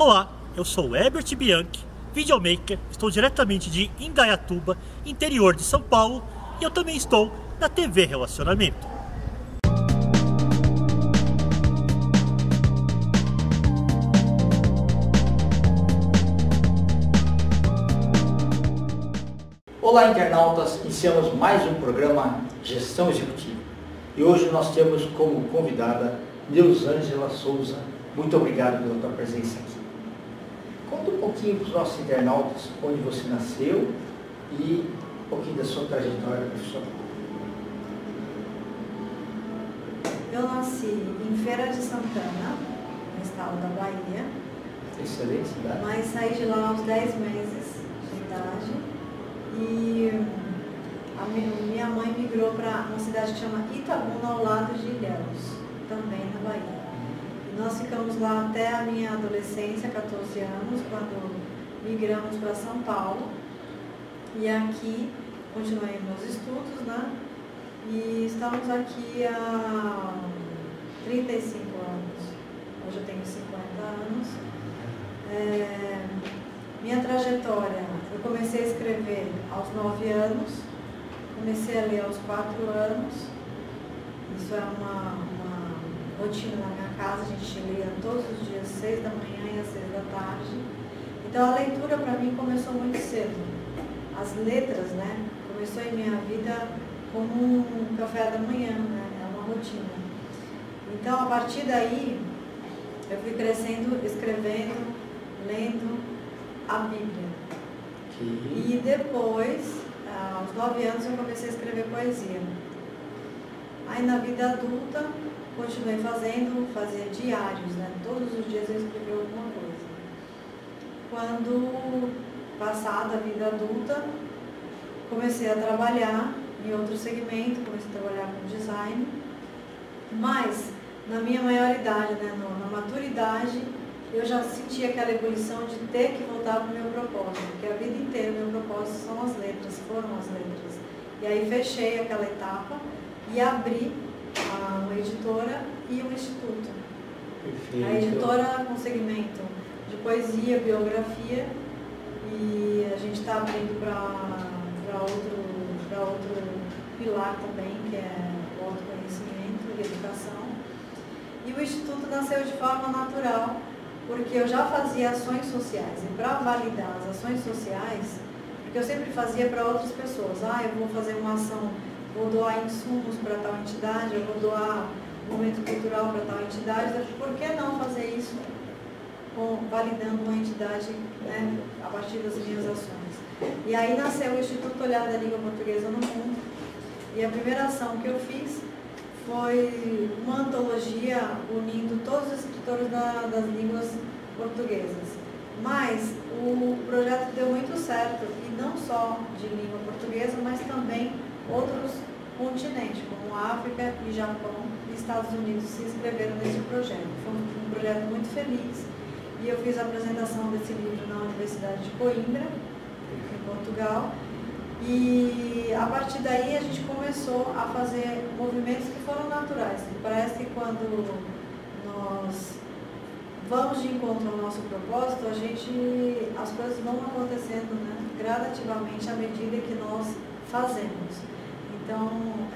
Olá, eu sou Herbert Bianchi, videomaker, estou diretamente de Indaiatuba, interior de São Paulo, e eu também estou na TV Relacionamento. Olá, internautas, iniciamos mais um programa Gestão Executiva. E hoje nós temos como convidada Neusângela Souza. Muito obrigado pela tua presença aqui. Conta um pouquinho para os nossos internautas onde você nasceu e um pouquinho da sua trajetória profissional. Eu nasci em Feira de Santana, no estado da Bahia. Excelente cidade. Mas saí de lá aos 10 meses de idade. E minha mãe migrou para uma cidade que chama Itabuna, ao lado de Ilhéus, também na Bahia. Nós ficamos lá até a minha adolescência, 14 anos, quando migramos para São Paulo. E aqui continuei meus estudos, né? E estamos aqui há 35 anos. Hoje eu tenho 50 anos. Minha trajetória, eu comecei a escrever aos 9 anos, comecei a ler aos 4 anos. Isso é uma rotina na minha casa, a gente lia todos os dias, 6 da manhã e às 6 da tarde. Então a leitura para mim começou muito cedo. As letras, né, começou em minha vida como um café da manhã, né, é uma rotina. Então a partir daí eu fui crescendo, escrevendo, lendo a Bíblia. E depois, aos 9 anos, eu comecei a escrever poesia. Aí na vida adulta continuei fazia diários, né? Todos os dias eu escrevia alguma coisa. Quando, passada a vida adulta, comecei a trabalhar em outro segmento, comecei a trabalhar com design, mas na minha maioridade, né? Na maturidade, eu já senti aquela ebulição de ter que voltar para o meu propósito, porque a vida inteira o meu propósito são as letras, foram as letras. E aí fechei aquela etapa e abri uma editora e um instituto. Perfeito. A editora com segmento de poesia, biografia, e a gente está abrindo para outro pilar também, que é o autoconhecimento e educação. E o instituto nasceu de forma natural, porque eu já fazia ações sociais, e para validar as ações sociais, porque eu sempre fazia para outras pessoas, eu vou fazer uma ação, vou doar insumos para tal entidade, eu vou doar momento cultural para tal entidade, por que não fazer isso validando uma entidade, né, a partir das minhas ações? E aí nasceu o Instituto Olhar da Língua Portuguesa no Mundo, e a primeira ação que eu fiz foi uma antologia unindo todos os escritores das línguas portuguesas. Mas o projeto deu muito certo, e não só de língua portuguesa, mas também outros continentes, como África e Japão e Estados Unidos se inscreveram nesse projeto. Foi um projeto muito feliz, e eu fiz a apresentação desse livro na Universidade de Coimbra, em Portugal. E a partir daí a gente começou a fazer movimentos que foram naturais. Parece que quando nós vamos de encontro ao nosso propósito, as coisas vão acontecendo, né, gradativamente à medida que nós fazemos. Então,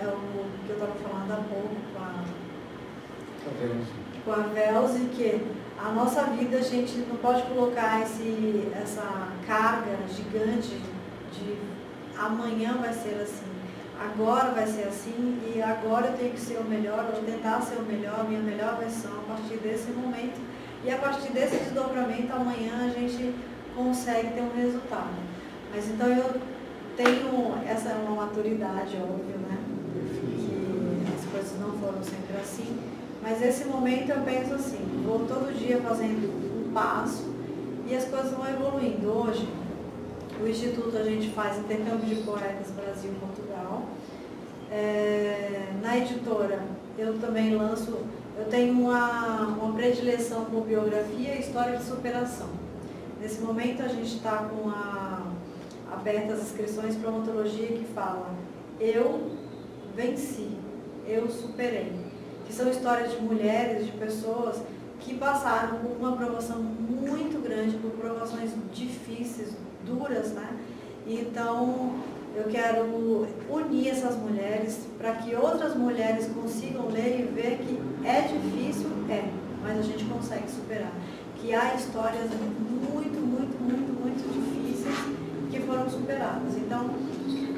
é o que eu estava falando há pouco com a Velze, que a nossa vida a gente não pode colocar essa carga gigante de amanhã vai ser assim, agora vai ser assim, e agora eu tenho que ser o melhor, ou tentar ser o melhor, minha melhor versão a partir desse momento. E a partir desse desdobramento, amanhã a gente consegue ter um resultado. Mas então eu tenho essa uma maturidade, óbvio, né? Que as coisas não foram sempre assim. Mas esse momento eu penso assim, vou todo dia fazendo um passo e as coisas vão evoluindo. Hoje, o Instituto a gente faz intercâmbio de poetas Brasil e Portugal. Na editora eu também eu tenho uma predileção por biografia e história de superação. Nesse momento a gente está com abertas as inscrições para uma antologia que fala Eu venci, eu superei. Que são histórias de mulheres, de pessoas que passaram por uma provação muito grande, por provações difíceis, duras, né? Então, eu quero unir essas mulheres para que outras mulheres consigam ler e ver que é difícil, mas a gente consegue superar. Que há histórias muito, muito, muito, muito difíceis que foram superadas. Então,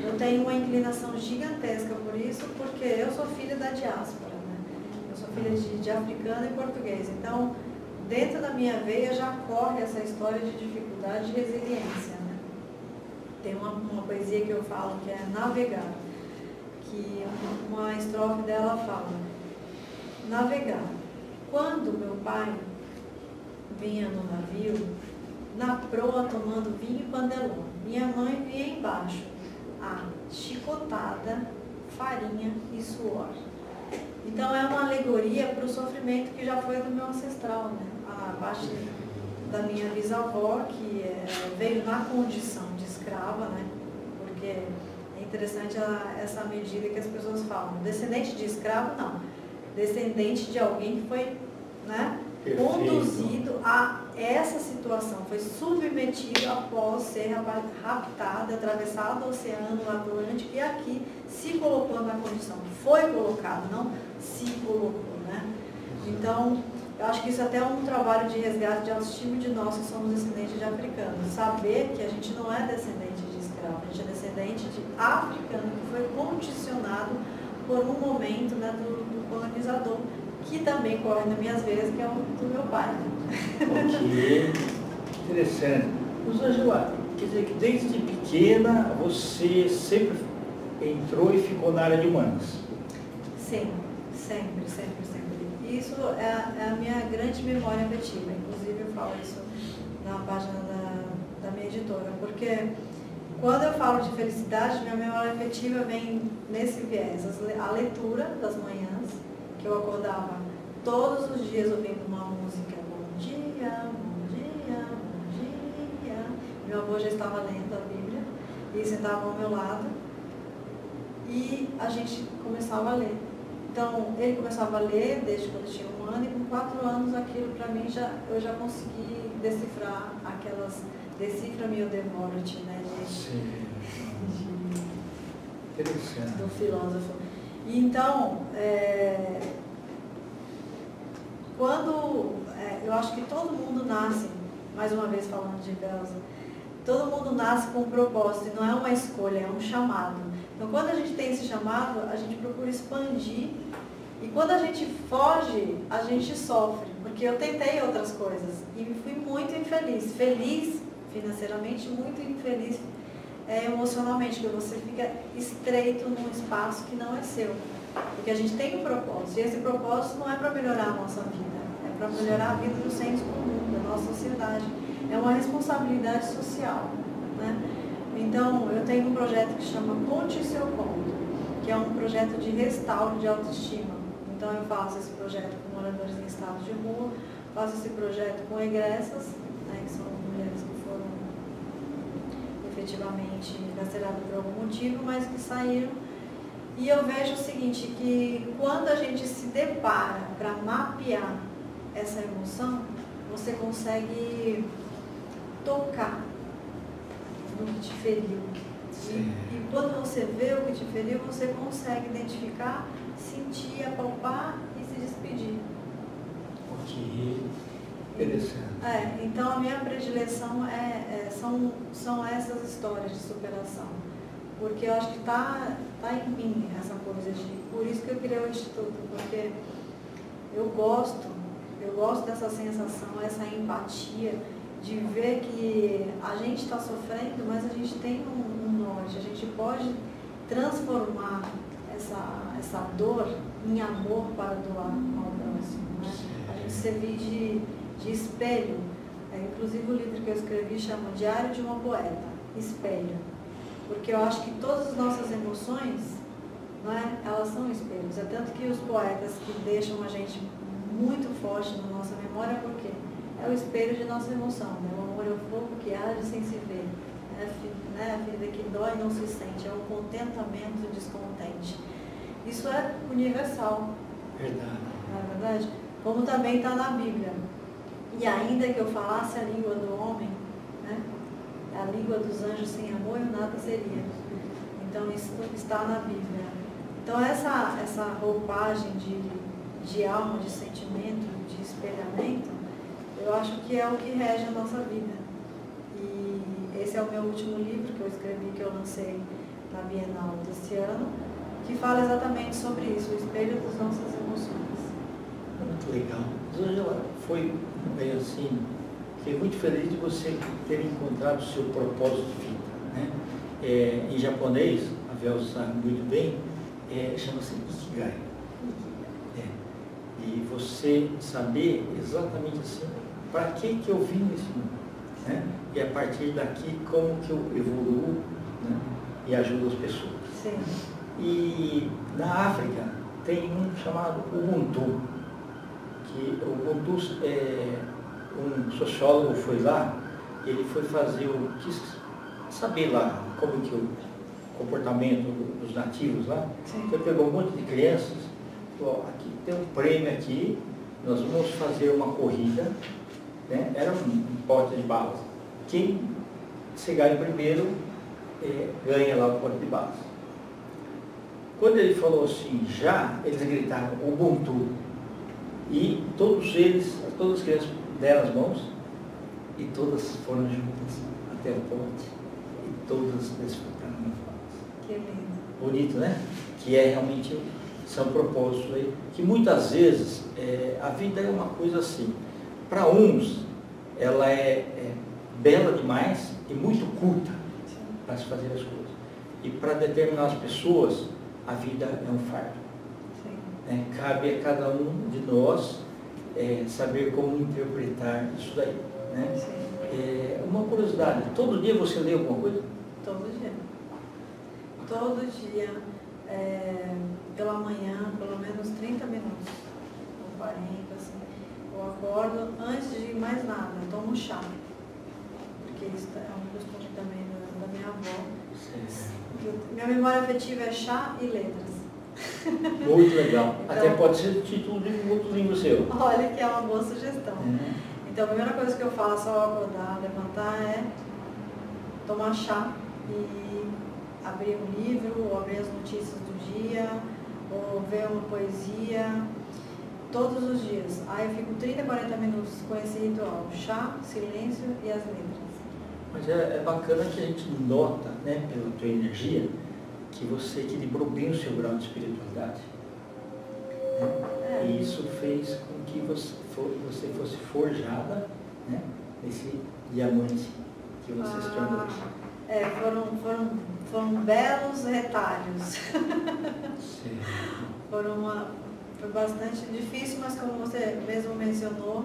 eu tenho uma inclinação gigantesca por isso, porque eu sou filha da diáspora, né? Eu sou filha de africano e português. Então, dentro da minha veia já corre essa história de dificuldade e resiliência, né? Tem uma poesia que eu falo que é Navegar, que uma estrofe dela fala: navegar. Quando meu pai vinha no navio, na proa tomando vinho e pandelão, minha mãe vinha embaixo, a chicotada, farinha e suor. Então é uma alegoria para o sofrimento que já foi do meu ancestral, né? A parte da minha bisavó, que veio na condição de escrava, né? Porque é interessante essa medida que as pessoas falam. Descendente de escravo, não. Descendente de alguém que foi, né, conduzido a essa situação, foi submetido após ser raptado, atravessado o Oceano Atlântico e aqui se colocou na condição. Foi colocado, não se colocou, né? Então, eu acho que isso até é um trabalho de resgate de autoestima de nós que somos descendentes de africanos. Saber que a gente não é descendente de escravo, a gente é descendente de africano que foi condicionado por um momento, né, do colonizador, que também corre nas minhas veias, que é o do meu pai. Ok, interessante. Rosângela, quer dizer que desde pequena você sempre entrou e ficou na área de humanas? Sim, sempre, sempre, sempre. Isso é a minha grande memória afetiva. Inclusive eu falo isso na página da minha editora, porque quando eu falo de felicidade, minha memória afetiva vem nesse viés. A leitura das manhãs, que eu acordava todos os dias ouvindo uma música, bom dia, bom dia, bom dia. Meu avô já estava lendo a Bíblia e sentava ao meu lado e a gente começava a ler. Então, ele começava a ler desde quando eu tinha 1 ano e com 4 anos aquilo para mim eu já consegui decifrar aquelas, decifra-me ou devoro-te, né? Interessante. Do filósofo. E então, eu acho que todo mundo nasce, mais uma vez falando de Belza, todo mundo nasce com um propósito, e não é uma escolha, é um chamado. Então, quando a gente tem esse chamado, a gente procura expandir, e quando a gente foge, a gente sofre, porque eu tentei outras coisas, e fui muito infeliz, feliz financeiramente, muito infeliz emocionalmente, porque você fica estreito num espaço que não é seu. Porque a gente tem um propósito, e esse propósito não é para melhorar a nossa vida, é para melhorar a vida do senso comum, da nossa sociedade. É uma responsabilidade social, né? Então, eu tenho um projeto que chama Conte Seu Conto, que é um projeto de restauro de autoestima. Então, eu faço esse projeto com moradores em estado de rua, faço esse projeto com egressas, né, que são mulheres que foram efetivamente encarceradas por algum motivo, mas que saíram. E eu vejo o seguinte, que quando a gente se depara para mapear essa emoção, você consegue tocar no que te feriu. E quando você vê o que te feriu, você consegue identificar, sentir, apalpar e se despedir. Ok, interessante. Então a minha predileção são essas histórias de superação. Porque eu acho que está em mim essa coisa de... Por isso que eu criei o Instituto, porque eu gosto dessa sensação, essa empatia de ver que a gente está sofrendo, mas a gente tem um norte, a gente pode transformar essa dor em amor para doar ao próximo, né? A gente servir de espelho. Inclusive o livro que eu escrevi chama Diário de uma Poeta, Espelho. Porque eu acho que todas as nossas emoções, não é? Elas são espelhos. É tanto que os poetas que deixam a gente muito forte na nossa memória, por quê? É o espelho de nossa emoção, né? O amor é o fogo que arde sem se ver, né? A ferida que dói e não se sente, é o contentamento descontente. Isso é universal. Verdade. Não é verdade? como também está na Bíblia. E ainda que eu falasse a língua do homem, né, a língua dos anjos sem amor, eu nada seria. Então isso está na Bíblia. Então essa roupagem de alma, de sentimento, de espelhamento, eu acho que é o que rege a nossa vida. E esse é o meu último livro que eu escrevi, que eu lancei na Bienal desse ano, que fala exatamente sobre isso, o espelho das nossas emoções. Muito legal. Rosângela, foi bem assim, fiquei muito feliz de você ter encontrado o seu propósito de vida, né? Em japonês, a Vel sabe muito bem, chama-se Ikigai. E você saber exatamente assim, para que eu vim nesse mundo, né? E a partir daqui, como que eu evoluo, né? E ajudo as pessoas. Sim. E na África tem um chamado Ubuntu, que o Ubuntu, um sociólogo foi lá, ele foi quis saber lá como que o comportamento dos nativos lá. Sim. Então pegou um monte de crianças, falou, aqui tem um prêmio aqui, nós vamos fazer uma corrida, né? Era um pote de balas. Quem chegar em primeiro ganha lá o pote de balas. Quando ele falou assim, eles gritaram Ubuntu. E todas as crianças deram as mãos e todas foram juntas até o ponte e todas desfrutaram na paz. Que lindo. Bonito, né? Que realmente são propósitos aí, que muitas vezes a vida é uma coisa assim. Para uns, ela é bela demais e muito curta para se fazer as coisas. E para determinadas pessoas, a vida é um fardo. Cabe a cada um de nós saber como interpretar isso daí. Né? Uma curiosidade, todo dia você lê alguma coisa? Todo dia. Todo dia, pela manhã, pelo menos 30 minutos, ou 40, assim. Eu acordo, antes de mais nada, eu tomo chá. Porque isso é um costume também da minha avó. Minha memória afetiva é chá e letras. Muito legal. Então, até pode ser o título de um outro livro seu. Olha que é uma boa sugestão. Então a primeira coisa que eu faço ao acordar, levantar, é tomar chá e abrir um livro, ou abrir as notícias do dia, ou ver uma poesia, todos os dias. Aí eu fico 30, 40 minutos com esse ritual, chá, silêncio e as letras. Mas é bacana que a gente nota, né, pela tua energia, que você equilibrou bem o seu grau de espiritualidade. E isso fez com que você fosse forjada, né, nesse diamante que você se tornou. Foram belos retalhos. Foi bastante difícil, mas como você mesmo mencionou,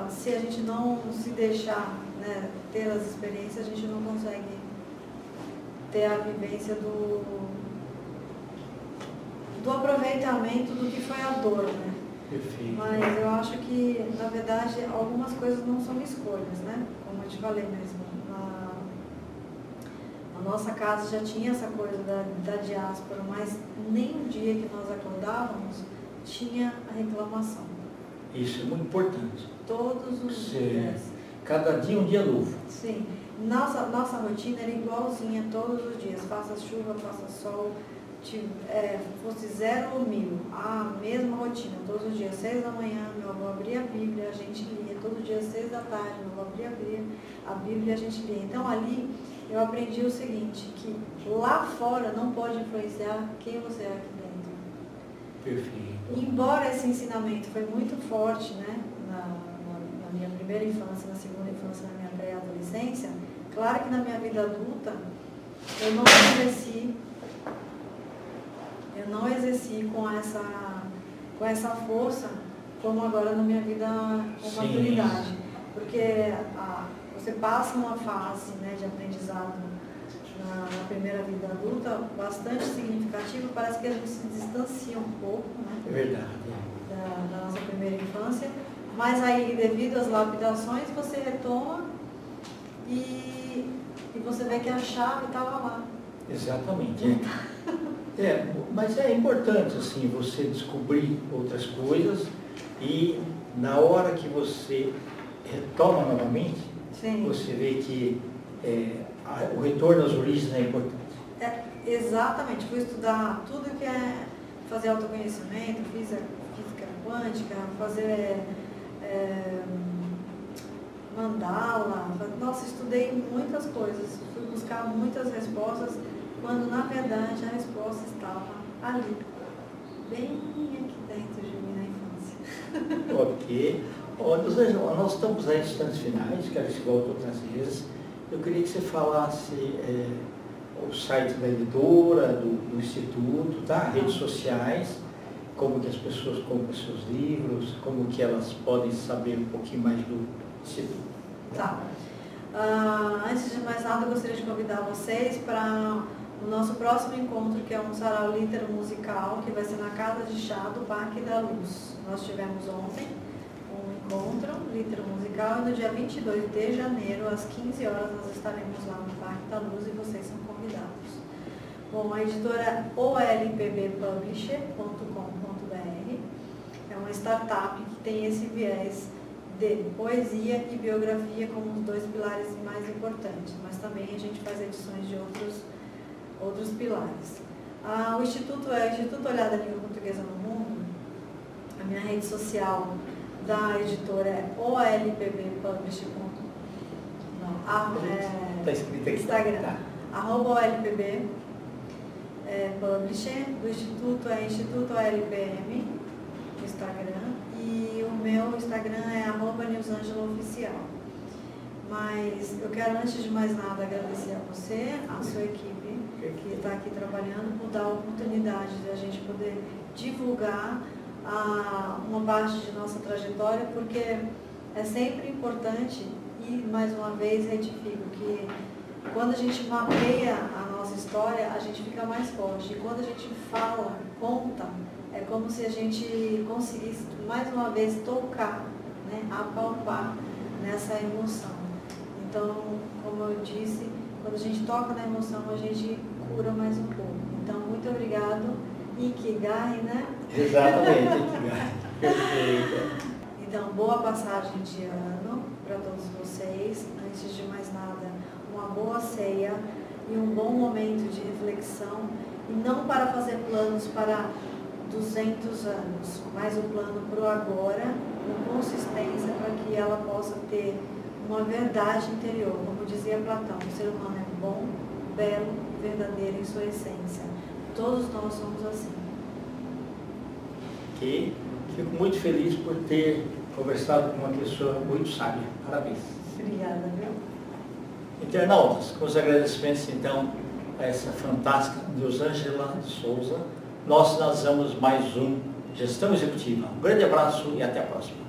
se a gente não se deixar, né, ter as experiências, a gente não consegue ter a vivência do aproveitamento do que foi a dor, né? Perfeito. Mas eu acho que, na verdade, algumas coisas não são escolhas, né? Como eu te falei mesmo. Na nossa casa já tinha essa coisa da diáspora, mas nem um dia que nós acordávamos tinha a reclamação. Isso é muito importante. Todos os dias. Cada dia um dia novo. Sim. Nossa rotina era igualzinha todos os dias. Faça chuva, faça sol, fosse 0 ou 1000. A mesma rotina, todos os dias. 6 da manhã, meu avô abria a Bíblia, a gente lia. Todo dia, 6 da tarde, meu avô abria a Bíblia e a gente lia. Então ali eu aprendi o seguinte, que lá fora não pode influenciar quem você é aqui dentro. Perfeito. Embora esse ensinamento foi muito forte, né, na minha primeira infância, na segunda infância, na minha pré-adolescência, claro que na minha vida adulta eu não exerci com essa força como agora na minha vida com maturidade. Porque você passa uma fase, né, de aprendizado na primeira vida adulta bastante significativa, parece que a gente se distancia um pouco, né? É verdade. Da nossa primeira infância, mas aí devido às lapidações você retoma e você vê que a chave estava lá. Exatamente. Mas é importante assim você descobrir outras coisas E na hora que você retoma novamente, Sim. você vê que o retorno às origens é importante. Exatamente, fui estudar tudo que é fazer autoconhecimento, física quântica, fazer mandala, nossa, estudei muitas coisas, fui buscar muitas respostas, quando na verdade a resposta estava ali, bem aqui dentro de mim na infância. Ok. Nós estamos aí em instantes finais, quero que você volte outras vezes. Eu queria que você falasse o site da editora, do Instituto, tá? Redes sociais, como que as pessoas compram seus livros, como que elas podem saber um pouquinho mais do Instituto. Tá. Antes de mais nada, eu gostaria de convidar vocês para o nosso próximo encontro, que é um sarau litero musical, que vai ser na Casa de Chá do Parque da Luz. Nós tivemos ontem um encontro litero musical e no dia 22 de janeiro, às 15 horas, nós estaremos lá no Parque da Luz e vocês são convidados. Bom, a editora é olpbpublisher.com.br, é uma startup que tem esse viés de poesia e biografia como os dois pilares mais importantes, mas também a gente faz edições de outros pilares. O Instituto é o Instituto Olhar da Língua Portuguesa no Mundo. A minha rede social da editora é olpbpublisher. Está escrito aqui. Instagram, Tá. @olpb publisher. Do Instituto é Instituto OLPM, no Instagram. E o meu Instagram é @nilzangeloficial. Mas eu quero, antes de mais nada, agradecer a você, a sua equipe, que está aqui trabalhando, por dar a oportunidade de a gente poder divulgar uma parte de nossa trajetória, porque é sempre importante, e mais uma vez retifico, que quando a gente mapeia a nossa história, a gente fica mais forte. E quando a gente fala, conta, é como se a gente conseguisse, mais uma vez, tocar, né, apalpar nessa emoção. Então, como eu disse, quando a gente toca na emoção, a gente cura mais um pouco. Então, muito obrigado. Ikigai, né? Exatamente, Ikigai. Perfeito. Então, boa passagem de ano para todos vocês. Antes de mais nada, uma boa ceia e um bom momento de reflexão. E não para fazer planos para 200 anos, mas o plano para o agora, com consistência, para que ela possa ter uma verdade interior. Como dizia Platão, o ser humano é bom, belo, verdadeiro em sua essência. Todos nós somos assim. Ok. Fico muito feliz por ter conversado com uma pessoa muito sábia. Parabéns. Obrigada, viu? Internautas, com os agradecimentos, então, a essa fantástica Nilzângela de Souza, nós finalizamos mais um Gestão Executiva. Um grande abraço e até a próxima.